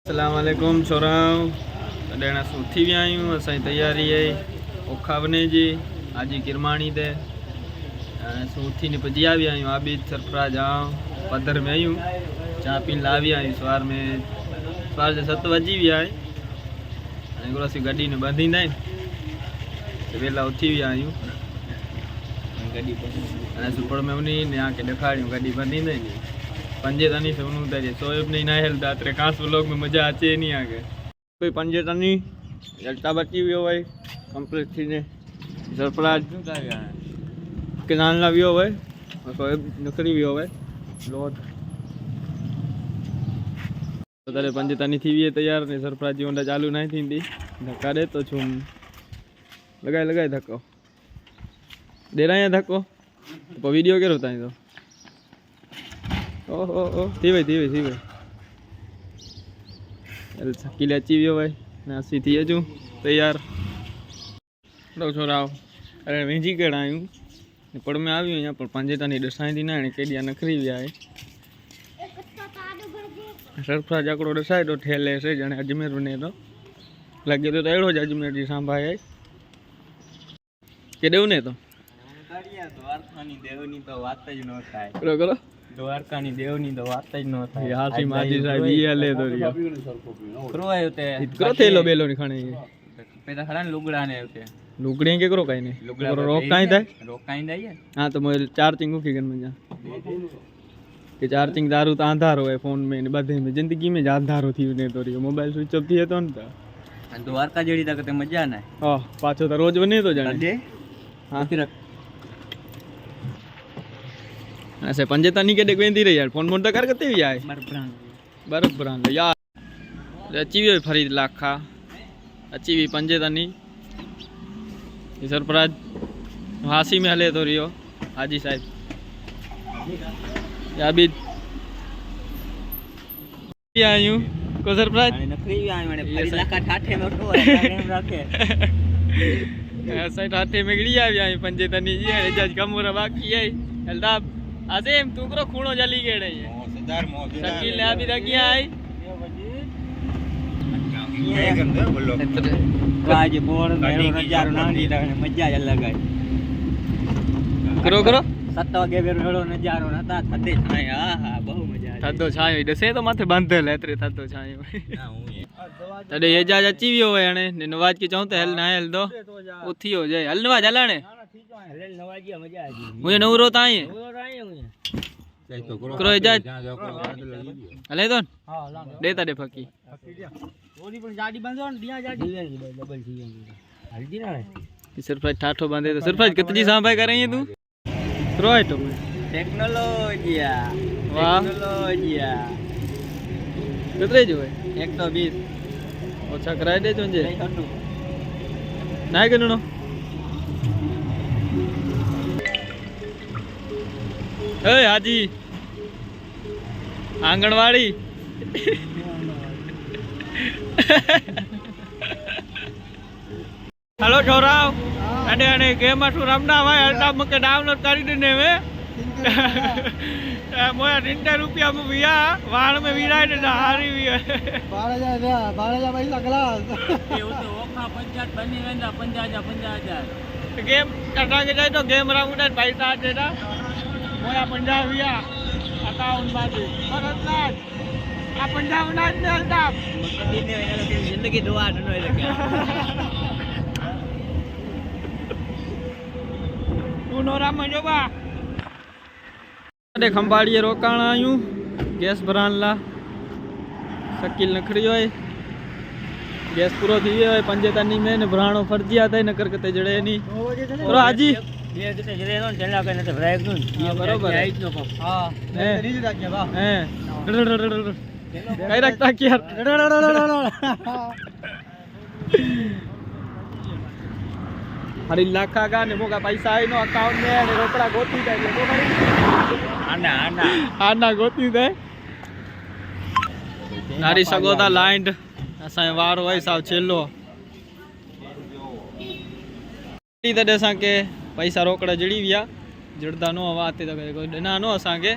अस्सलाम वालेकुम छोराओ तॾहिं असां उथी विया आहियूं। असांजी तयारी आहे ओखा बने जी आजी किरमाणी ते असां उथी ने पुॼी विया आहियूं। आबिद सरफराज पधर में आहियूं चाह पीन ला विया आहियूं। सवार जे 7 वॼी विया आहे। हाणे हिकिड़ो असीं गॾी ने ॿंधींदा आहिनि वेला उथी विया आहियूं। गॾी हाणे सुपड़ में उन आके ॾेखारियूं गॾी ॿंधींदा आहिनि पंजे तनी से उन तारी सोएब नहीं ना हेल्दा तेरे खास व्लॉग में मजा आचे नहीं आगे कोई पंजे तनी जलता बची वियो है कंप्लीट थी ने सरफराज के नाल ना वियो है सोएब निकली वियो है लोट तो तारे पंजे तनी थी वी तैयार ने सरफराज जी होंडा चालू नहीं थींदी धक्का दे तो छूम लगाए धक्को दे रहा है धक्को तो वीडियो के होता है तो ओ थी भाई सकील अची वियो है असीं थी अचूं तैयार छोराओ अरे वेझी कहिड़ा आहियूं पड़ में आवी आहियां पर पंजे ताणी ॾसाईंदी न हाणे केॾी नखरी विया आहे। सरफराज हिकिड़ो ॾसाए थो ठेल से ॼणे अजमेर वञे थो लॻे थो त अहिड़ो ज अजमेर जी सांभा आहे केॾे वञे थो करो द्वारकानी देवनी तो वात ज न थाय हासी माजी साहब ये हले तो रियो करो आयो ते करो थेलो बेलो नि खणे पेदा खड़ा लुगड़ा ने ते लुगड़ी के करो काई ने रोकाई दाई हां तो मोबाइल चार्जिंग की गन में जा के चार्जिंग दारू तो अंधारो है फोन में बधे में जिंदगी में अंधारो थी ने तो रियो मोबाइल स्विच ऑफ थी तो न द्वारका जेडी तक ते मजा ना हां पाछो तो रोज बने तो जाने हां फिर ऐसे पंजे तनी के देख वेंदी रही यार फोन मोन कर करते भी आए बर्फ ब्रांड यार अची भी फरीद लाखा अची भी पंजे तनी सरफराज हासी में हले तो रियो हाजी साहब या भी आयूं को सरफराज नखरी भी आए मैंने फरीद लाखा ठाठे में उठो है रखे ऐसा ठाठे में गड़ी आ आई पंजे तनी जी जज कमरा बाकी है हलदा आसिम तू करो खूणो जली केड़े है मौसदार शकील ने अभी तक किया आई ये गंदे बोलो आज बोर मेरो नजारो ना दी तक मजा ज लगाई करो 7 वागे मेरो नजारो नता थदे छाए आहा बहु मजा थदो छायो दसे तो माथे बांधल एतरे थदो छायो ना हूं तडे एजाज अची वियो है हने नवाज के चाहूं तो हल ना हल दो उठी हो जाए हल नवाज हलाने नवाजी मजा आ गई मुझे नवरो ताई तो करो एजाज हले तो हां देता दे फकी ओनी पण गाड़ी बांधो न दिया गाड़ी डबल थी गई हल्दी ना सरफराज ठाठो बांधे तो सरफराज कितनी सांभाई कर रही है तू रोए तो टेक्नोलॉजी वाह कितने जो है 120 ओछा कराए दे तुझे ना गणनो ए हाजी आंगनवाड़ी हेलो छोराओ अने अने गेम अठू रमना भाई हल्टा मके डाउनलोड करी देने में मोया 90 रुपया में विया वाण में विराय दे हारी भी 12,000 पैसा क्लास ये तो ओखा पंचायत बनी वेंदा 50,000 गेम कटा के जाए तो गेम रमूदा पैसा देदा मोया 50 विया अकाउंट बाकी परतनाथ आ 50 ना ने हल्टा दिन ने जिंदगी दुआ न लगे नोरा में जो बा खंबाड़िए रोकाण आयूं गैस भरान ला शकील नखड़ी होए गैस पूरो थी वियो है पंजे तनी में ने भराणो फर्जियात है नकर कते जड़े नी और हाजी ये जते जड़े नो चला के न भराय नु बराबर है नो हां रीज राख्या बा कई रखता क्या हरी लाखा का ने मोगा पैसा आई नो अकाउंट में ने रोकड़ा गोती दे तो भाई आना गोती दे नारी सगोदा लाइंड असा वार होय साव छेलो ती तडे असा के पैसा रोकड़ा जड़ी विया जड़दा नो वाते तो कोई डना नो असा के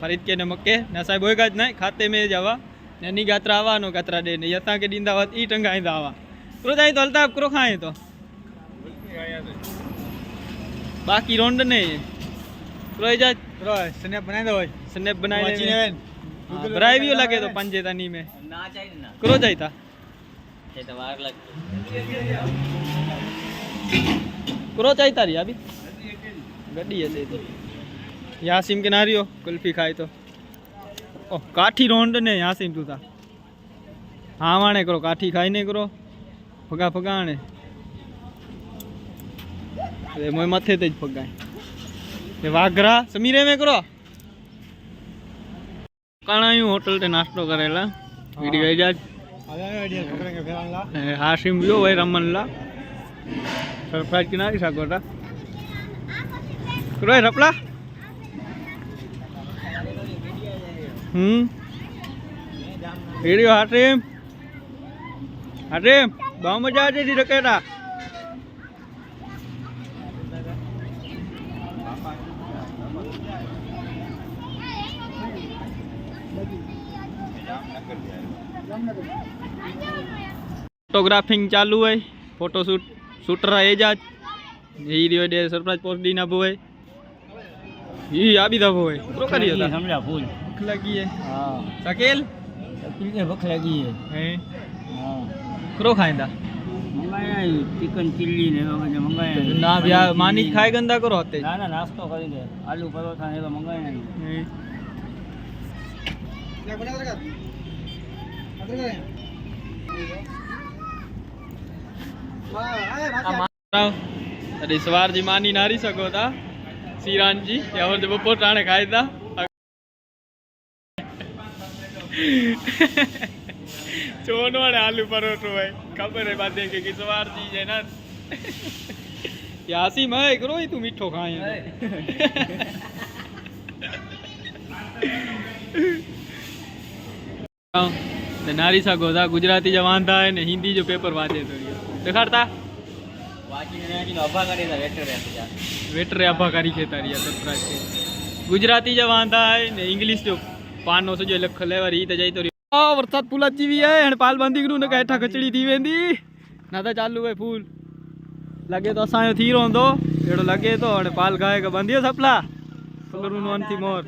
फरीद के ने मक्के न साहब होएगा ज नहीं खाते में जावा नैनी गात्रा आवानो गात्रा दे ने यता के दींदा वत ई टंगाईंदा आवा करो जाई तो हलता करो खाए तो बाकी रोंड ने करो जा करो स्नैप बनाई दो स्नैप बनाई वाची ले ने ब्राई भी लगे तो पंजे तनी में ना चाहिए ना करो जाई था ये तो वार लग करो जाई तारी अभी गड्डी है तो यासीम के नारियो कुल्फी खाई तो ओ काठी रोंड ने यासीम तू था हाँ वाणे करो काठी खाई ने करो फगा फगाने ये मोय मथे ते फगाए ये वाघरा समीरे में करो काणायू होटल ते नाश्तो करेला वीडियो आई जा आइडिया पकड़ेंगे फिर अल्लाह हाशिम बियो भाई रमन ला सरप्राइज किनारी साकोटा करो रपला वीडियो हाशिम हाशिम बहुत मजा आ रही रखेला फोटोग्राफिंग चालू है फोटो शूटर है जा यही रियो दे सरप्राइज पोस्ट दी ना बोए ये आ भी दबो है करो करियो था समझा फूल भूख लगी है हां सकेल शकील के भूख लगी है हैं हां करो खाएंदा मंगाया चिकन चिल्ली ने मंगाया ना भैया मानी खाए गंदा करो होते ना ना नाश्तो करेंगे आलू परोठा ने तो मंगाया नहीं क्या बना देगा अरे सवार जी मानी नारी सको था सीरान जी या और जब बपोर टाणे खाए था चोन वाले आलू परोठो है खबर है बात है कि सवार जी है ना यासी मैं करो ही तू मीठो खाए नारी सको था गुजराती जवान था ने हिंदी जो पेपर वाचे तो दिखाड़ता वेटर अब्बा करी के तारी सरप्राइज के गुजराती जवान था ने इंग्लिश जो पानो सो जो लख लेवर ही त जाई तो वरसाद फूल अची वी है हण पाल बांधी करू न हेठा खचड़ी थी वेंदी ना त चालू है फूल लगे तो असायो थी रोंदो एड़ो लगे तो हण पाल गाय का बांधियो सपला फुलरू नो थी मोर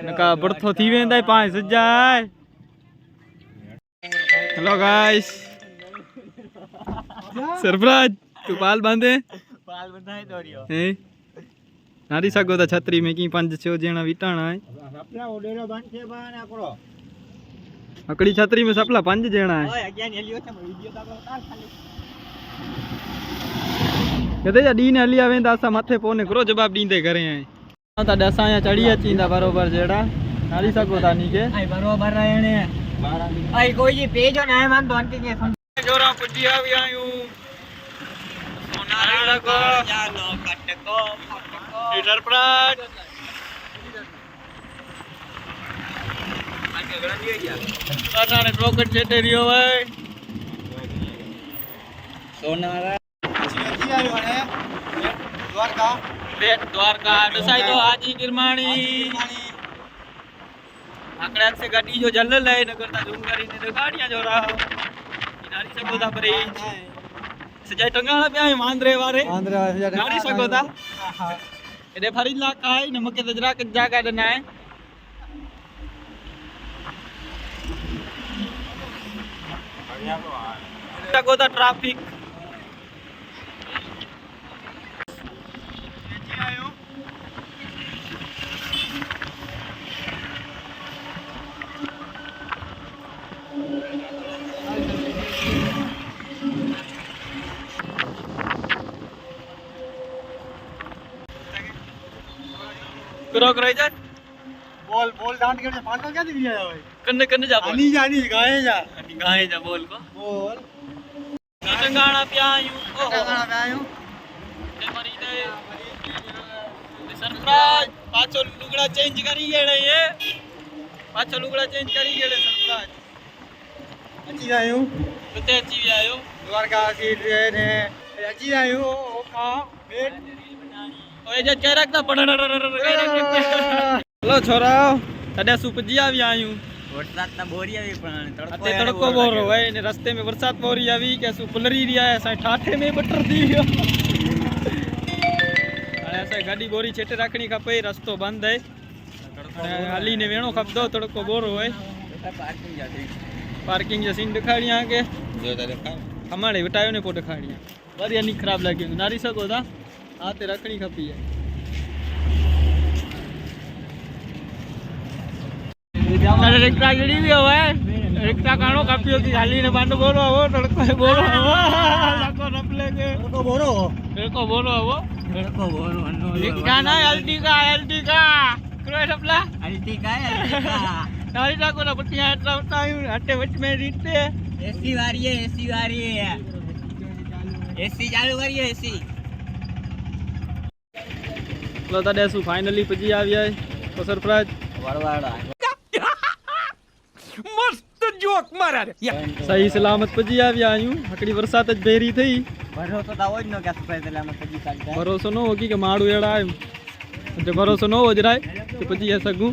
नका बड़थो थी वेंदा पाए सजाए हेलो गाइस सरप्राइज तू पाल बांधे पाल बंधाई दौड़ियो हैं नारी सको तो छतरी में की 5-6 जना विटाणा है अपना ओडेरो बंद के बना करो अकड़ी छतरी में सपला 5 जना है ओए अज्ञान हेलियो छ वीडियो ता उतार खाली कदे जा दी ने हली आवे असा मथे पोने करो जवाब दींदे करे हैं ता दसा या चढ़ी अचींदा बरोबर जेड़ा नारी सको ता नी के आई बरोबर रहने आई कोई जी पेज ना है मान तो अंत के जोरा पुजी आवी आयू सोनारी लगो जानो कटको फटको सरप्राइज आके गड़ा दिए क्या आना ने रॉकेट छेटे रियो भाई सोनारा जी आयो ने द्वारका बेट द्वारका दसाई तो हाजी किरमाणी आकड़ा से गाड़ी जो जल ले न करता झूम करी ने गाड़ियां जो रहा नारी सको था परे सजाय टंगाणा पे आए मांदरे वारे नारी सको था एडे फरीद ला काय नमके तजरा के जागा दना है सको था ट्रैफिक करो करो जा बोल बोल डांट के पांडो क्या दिख रहा है भाई कन्ने कन्ने जा बोल आनी जानी गाए जा बोल को बोल टंगाणा पे आयू टंगाणा पे आयू ते मरी दे सरप्राइज पाछो लुगड़ा चेंज करी गेड़े ये पाछो लुगड़ा चेंज करी गेड़े सरप्राइज अची आयू कते अची आयो द्वारका की ट्रेन है अची आयू ओका बेट ओए जे के रखता हेलो छोरा तडे सुपजी आवी आयू વરસાદના બોરી આવી પણ अते तड़को बोरो है ने रास्ते में बरसात बोरी आवी के सु पलरी रिया है सा ठाठे में बटर दी गयो अने ऐसा गाड़ी बोरी छेटे राखणी खपे रस्तो बंद है हाली ने वेणो खपदो तड़को बोरो है पार्किंग जो सीन दिखाड़िया के जो ता दिखा हमारे बटायो ने पोट दिखाड़िया बरिया नहीं खराब लगी नारी सको था आते रखणी खपी है अरे रिक्शा जड़ी भी हो है रिक्शा कानो कापियो की हाली ने बांड बोलो हो तड़को बोलो हो लाको रपले के तड़को बोलो हो તડકો બોરો रिक्शा ना एलटी का क्रोय रपला અલ્ટી કા नारी सको ना पटिया એટલા ઉતાયું હટે વચ में રીતે એસી વાળી એસી ચાલુ કરીએ એસી લો તાડે શું ફાઇનલી પજી આવ્યા તો સરપ્રાઈઝ વળવાડા सही सलामत पजी આવ્યા आयूं हकड़ी बरसात ज भेरी थई ભરોસો તો હોય જ ન કે સરપ્રાઈઝ એટલે અમે પછી કાઢતા भरोसो न होगी कि माड़ू एड़ा आयूं जो भरोसो न हो जराय तो पजी आ सकूं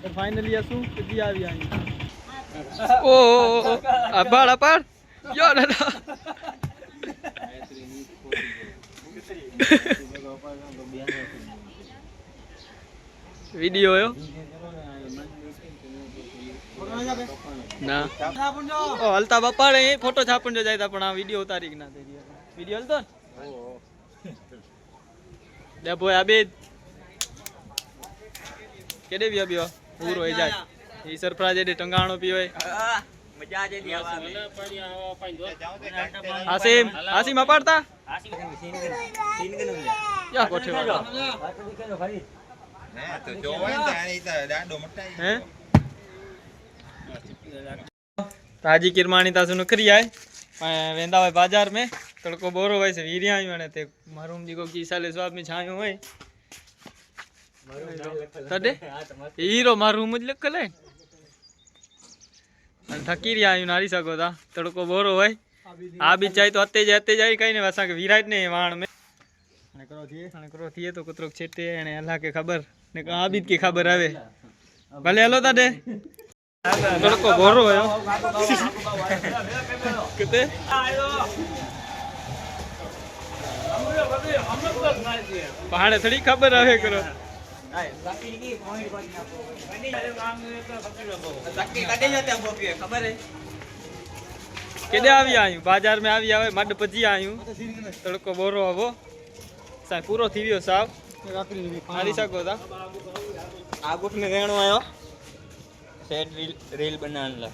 तो फाइनली असू पजी આવ્યા आयूं ओ अबाड़ अबाड़ यो दादा वीडियो यो ना ओ हलता बपाड़े फोटो छापण जो जायता पण आ वीडियो उतारी ना दे वीडियो हलतो दे बोय आबे केडे भी अबियो पूरो हो जाय ई सरप्राइज दे टंगाणो पी होय મજા આજે દી आसिम आसिम अपाड़ता સીન या कोठे वाला તો જોવાય ને આની તો દાડો મટાઈ हैं ताजी किरमाणी तासु नखरी आए वेंदा होय बाजार में तड़को बोरो होय से वीरिया आयो ने ते मारूम जी को की साले स्वाब में छायो होय तडे हीरो मारूम ज लखले अन थकी रिया आयो नारी सको ता तड़को बोरो होय आ भी चाहे तो अते जाई कई ने वसा के विराट ने वाण में ने करो थिए तो कुतरो छेटे ने अल्लाह के खबर ने आबिद की खबर आवे भले हेलो ताडे तड़को बोरो है किते पहाड़े थोड़ी खबर आवे करो ખબર હે केडे आवी आयू बाजार में आवी आवे मड पजी आयू तड़को बोरो आवो सा पूरो थी वियो साव हाली सको ता આ ગુટ में વેણો આયો सेट रील बनाने ला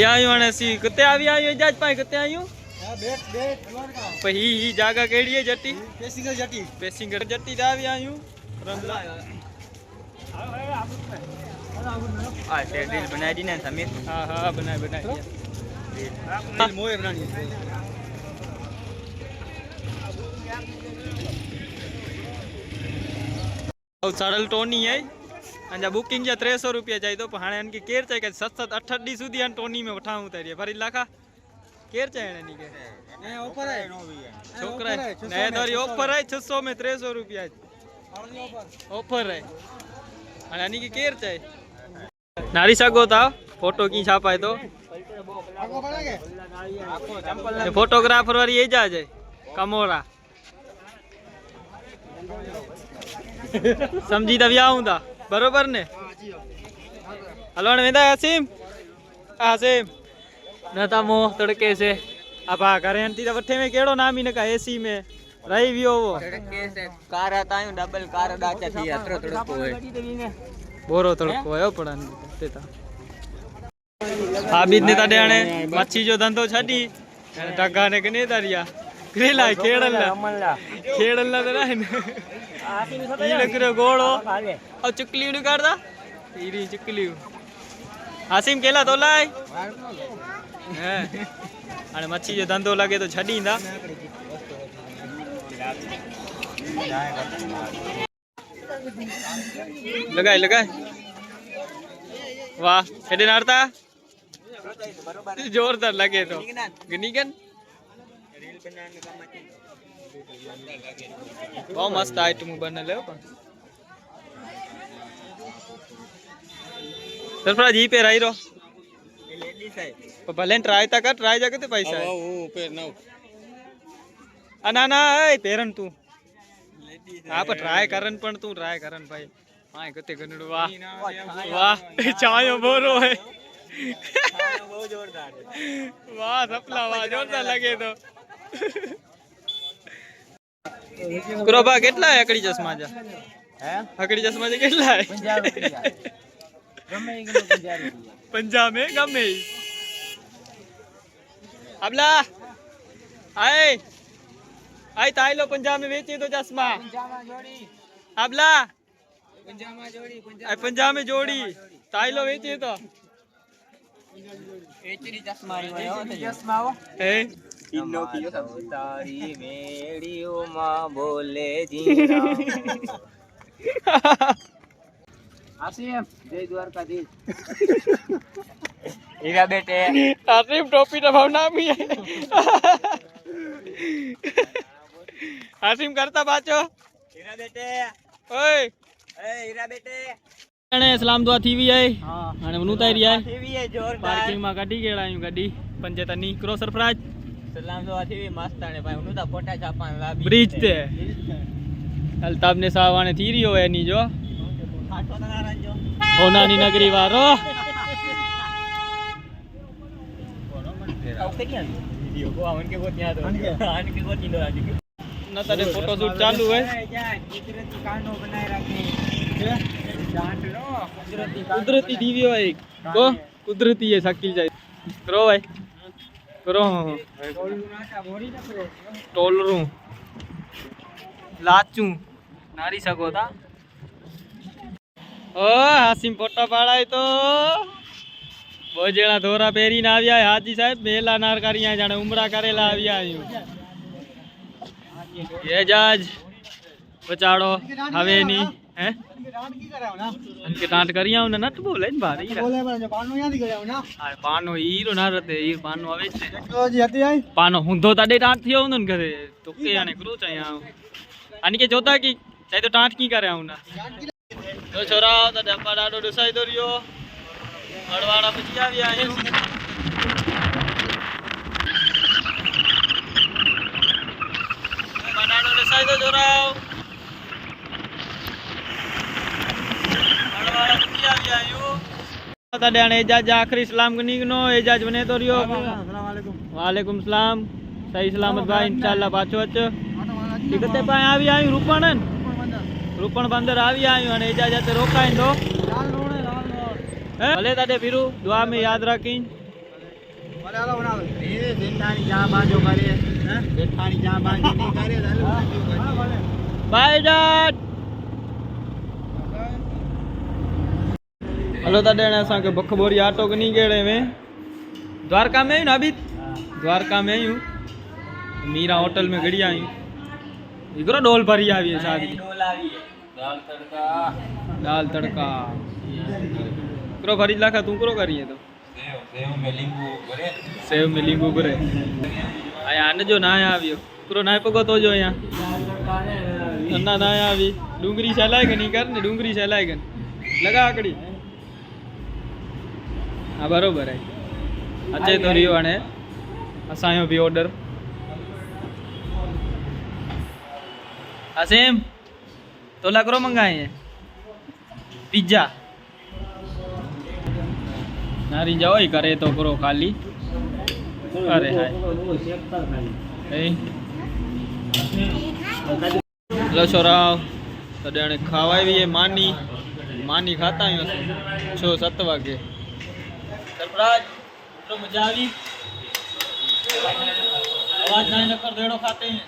आयू ने सी कते आवी आयू जाज पाए कते आयू બેટ पही ही जागा केड़ी है जट्टी પેસિંગર पेसिंगर जट्टी दा आवी आयू रमला આ સેટ રીલ બનાવી દી ને સમીર हां हां बनाए बनाए રીલ મોય બનાની सरल टोनी है अंजा बुकिंग जा 300 रुपया चाहिए तो हाणे इनकी केर चाहिए कि 7-7 8 डी सुधी अन टोनी में वठाऊं तारी भरी लाखा केर चाहिए नी के ને ઓફર હે छोकरा नए दरी ऑफर है 600 में 300 रुपया ऑफर है हाणे इनकी की केर चाहिए नारी सको था फोटो की छापाए तो આખો પડે કે આખો ચંપલ फोटोग्राफर वाली ये जा जाए कमोरा समझी तभी आऊंगा बरोबर ने हलो ने वेंदा आसिम आसिम नता मो तड़के से अब आ करे अंती वठे में केड़ो नाम ही न का एसी में रही वियो वो તડકે સે કાર હતા હું ડબલ કાર દાચા થી અતરો તડકો હોય बोरो तड़को है पड़ा ते ता आबिद ने ताडे आने मच्छी जो धंधो छडी टगा ने कने दरिया क्रेला खेड़ला तो ना ई लकरो गोड़ो और चुकली नु करदा ईरी चुकली आसिम केला तोलाई हैं अने मच्छी जो धंधो लगे तो छडींदा लगाए लगाए वाह हेडे नारता जोरदार लगे तो गनीगन રીલ બનાવવાનું કામ હતી बहुत मस्त आइटम बने ले सरफराज ई पे राई रो લેડીઝ આય भले ट्राई ता कर ट्राई जा कितने पैसा है હું પેર નવ ना ना ए पेरन तू आप ट्राई करन पण तू ट्राई करन भाई हां कते गनडू वाह वाह चायो बोरो है બહુ જોરદાર वाह सपला वाह जोरदार लगे तो क्रोबा કેટલા હે અકડી ચશ્મા જા હે અકડી ચશ્મા જે કેટલા હે 50 રૂપિયા ગમે એ ગમે 50 રૂપિયા पंजाब में गमे अबला आए आए ताई लो पंजाब में बेचे तो चश्मा પંજામાં જોડી अबला પંજામાં જોડી आए पंजाब में जोड़ी ताई लो बेचे तो એચડી ચશ્મા આવ્યો ચશ્મા આવો ए કિલો તારી મેડીઓમાં બોલે જીરા આસીમ જય દ્વારકાધીશ હીરા બેટે आसिफ टोपी का भाव नाम ही है आसिम करता बाचो હીરા બેટે ओए એ હીરા બેટે અને સલામ દુઆ થીવી આય હા અને ઉતારી આય ટીવી એ જોરદાર પાર્કિંગ માં કાઢી ગેડાયું ગાડી પંચેતરની ક્રો સરફરાજ સલામ દો ટીવી મસ્તાણે ભાઈ હું તો ફોટા છાપા લાવી બ્રિજ તે અલ્તાબ ને સાવાને થી રહ્યો એની જો ખાટો ના રાંજો હોનાની નગરી વારો આવતે ક્યાં વિડિયો કો આવન કે ગોત યાદ આન કે ગોત ઇndo રાજી ન તારે ફોટો શૂટ ચાલુ હે કુદરતી કાંડો બનાવી રાખી જાંટલો કુદરતી ટીવી હોય કો કુદરતી है शकील जाए करो भाई करो टोलरू लाचू नारी सको था ओ हासिम फोटो पाड़ाय तो बो जेड़ा धोरा पेरीने आव्या हाजी साहेब मेला नारकारिया जाने उमरा करेला आव्या आयु ये जाज बचाड़ो हवे नी हैं उनके डांट करिया उन्हें नट बोले इन भारी बोले पर पानो याद गया ना अरे पानो हीरो ना रहते हीर पानो आवे छे तो जी हती आई पानो हुंदो तडे डांट थियो उनन करे तो के आने करो चाया आनी के जोता की चाहे तो डांट की करे उना तो छोरा तो डब्बा डाडो डसाई दो रियो अड़वाड़ा बची आवी आयो डाडो डसाई दो छोरा एजाज आखिरी सलाम नो एजाज बने तो रियो वालेकुम सलाम सही सलामत भाई इंशाल्लाह पाछो अच टिकते पाए आवी आयु रूपणन रूपण बंदर आवी आयु अने एजाज अते रोकाई दो भले ताडे फिरू दुआ में याद रखी भले हालो बना ए जिंदानी जा बाजो करे हैं बेठानी जा बाजी नहीं करे बाय जाट हलो ताडे असा के बखबोरी आटो कनी गेड़े में द्वारका में ना अभी द्वारका में हूँ मीरा होटल में गड़ी आई इकरो डोल भरी आई है शादी डोल आई है दाल तड़का करो भरी लाखा तू करो करी है तो सेव में लींबू भरे सेव में लींबू भरे आया आने जो ना आवियो करो ना पगो तो जो यहाँ अन्ना ना आवी डूंगरी सलाई के नहीं कर ने डूंगरी सलाई के लगा आकड़ी हाँ बरोबर है अचे तो रियो हाणे असांजो भी ऑर्डर असीम तो लकड़ो मंगाए हैं पिज्जा नारी जाओ ही करे तो करो खाली अरे हाय लो छोरा तॾहिं हाणे खावाई भी है मानी मानी खाता आहियूं असां 6-7 वागे सरफराज तो मजा आई आवाज ना न कर देड़ो खाते हैं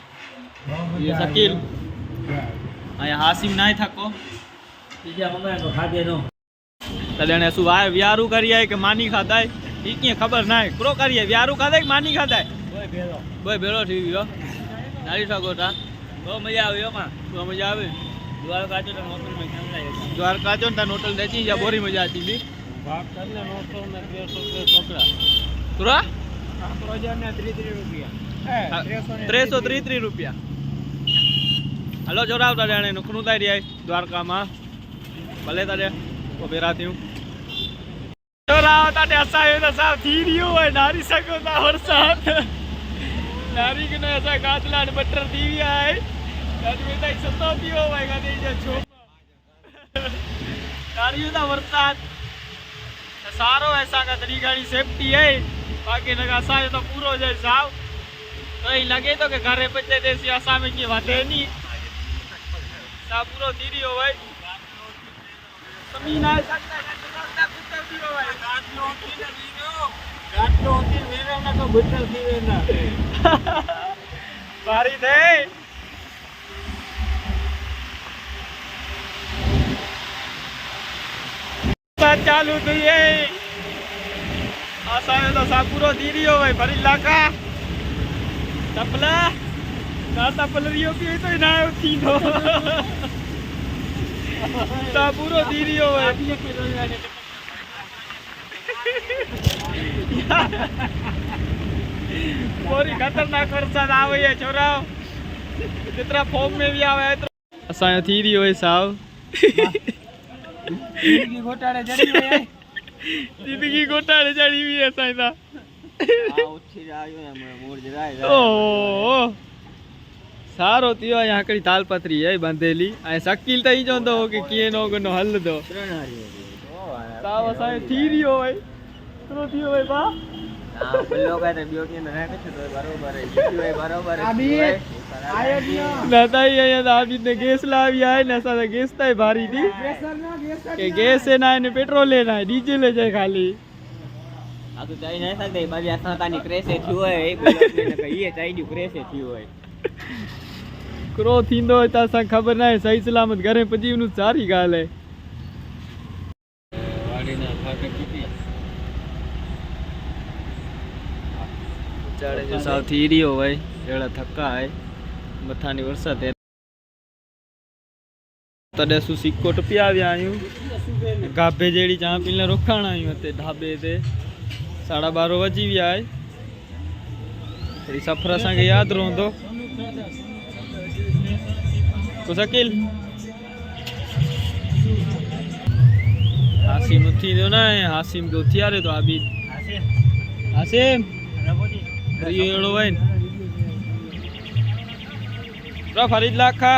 ये शकील आया हासिम ना थको पिज्जा मंगाए तो खाते नो तने सु वाय व्यारू करिए के मानी खाता है ई के खबर ना है करो करिए व्यारू खाता है कि मानी खाता है बोय भेलो थी गयो नारी सकोटा तो मजा आव्यो का तो मजा आवे द्वारका जो होटल में खाना है द्वारका जो होटल देची या बोरी मजा आती थी भाग करने होटल में 300 छोकरा तुरा प्रोजेक्ट ने 33 रुपया 333 रुपया हलो जोराव ताड़े नुकनु तारी द्वारका में भले तारे वो बेरा थी छोरा ताटे असायो तो साफ थी रियो है नारी सको ता वरसाद नारी के न असा गातला ने बटर थी विया है आज में ताई सतो पियो भाई गाने जो छो नारी दा वरसाद सारो ऐसा का तरीकानी सेफ्टी है बाकी न असायो तो पूरो जे साव तो ही लगे तो के घरे पचे देसी असा में की वाते नहीं सा पूरो थी रियो भाई समीना सकता है पुत्र पियो भाई ગાંઠલો હતી વેરાવના તો બટલ થી વેના भारी थे चालू थी है असांजो तो सा पूरो थी रियो भाई भरी लाका तपला ना तपल रियो पी तो ना थी नो सा पूरो थी रियो भाई पूरी खतरनाक वरसाद आवे है छोरा जितना फॉर्म में भी आवे है असांजो थी रियो है साव જિંદગી ઘોટાળે જડી હોય जिंदगी घोटाले चढ़ी हुई है साइदा આ ઉઠી આવ્યો ને મોર જરાય ओ सारो थियो यहाँ कड़ी ताल पतरी है बंदेली ऐ शकील तो ही जोंदो हो कि किए नो गनो हल दो ત્રણ હારી साव असांजो थी रियो भाई तो थियो भाई बा આ પેલો કહે તો બ્યો કે ના કે તો બરોબર है જીત્યો है बरोबर है આયો દિયો नताई यहाँ दाबी ने गैस लावी आए ना सा गैस ताई भारी थी પ્રેશર ના કે गैस है ना ने पेट्रोल लेना है डीजल ले जाए खाली આ તો ચાઈ ના શકતે બાજી આ સાતાની ક્રેશ થયો હોય એ પેલો કે કહીએ ચાઈ નું ક્રેશ થયો હોય क्रो थींदो है त असां ख़बर ना है सही सलामत घरे पजी उन सारी गाल है વાડીના ફાટક કીધી चाड़े जो साव थी रियो भाई एड़ा थका है मथानी वरसाद है तडे सु सिक्को टपी आव्या आयूं गाभे जेड़ी चा पीले रोकाण आयूं ते ढाबे ते 12:30 वजी विया है तेरी सफर असां के याद रहंदो को शकील हासिम उठी दो ना हासिम को थियारे तो आबिद हासिम રબોજી रियो एड़ो भाई रा फरीद लाखा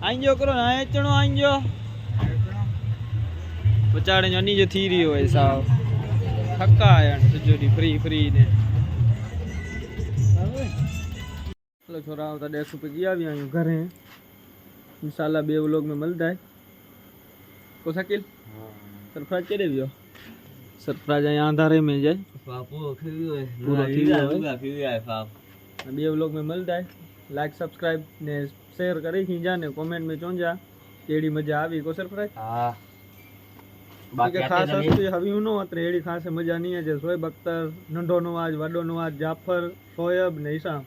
आइयो करो ना अचणो आइयो बचाड़े जनी जो थी रियो है साव थका आया सजो दी फ्री फ्री ने हेलो छोरा तो 100 रुपए की आवी आयो घरे इंशाल्लाह बे व्लॉग में मिलदा है को शकील सरफराज केड़े वियो सरफराज यहाँ अंधारे में जाए બાપુ ખીવ્યો है પૂરો થઈ ગયો હોય. ખીવ્યો है બાપ बे व्लॉग में मिलता है लाइक सब्सक्राइब ने शेयर करे खींचा ने कमेंट में चोंजा केड़ी मजा आवी को सरफराज હા बाकी खास वस्तु हवी नो अत्र एड़ी खास मजा नहीं है जे शोएब अख्तर नंढो नवाज वडो नवाज जाफर शोएब ने ईसाम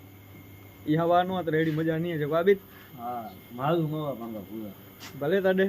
ई हवा नो अत्र एड़ी मजा नहीं है जे वाबित હા મારું મોવા પાંગા પૂરા भले तडे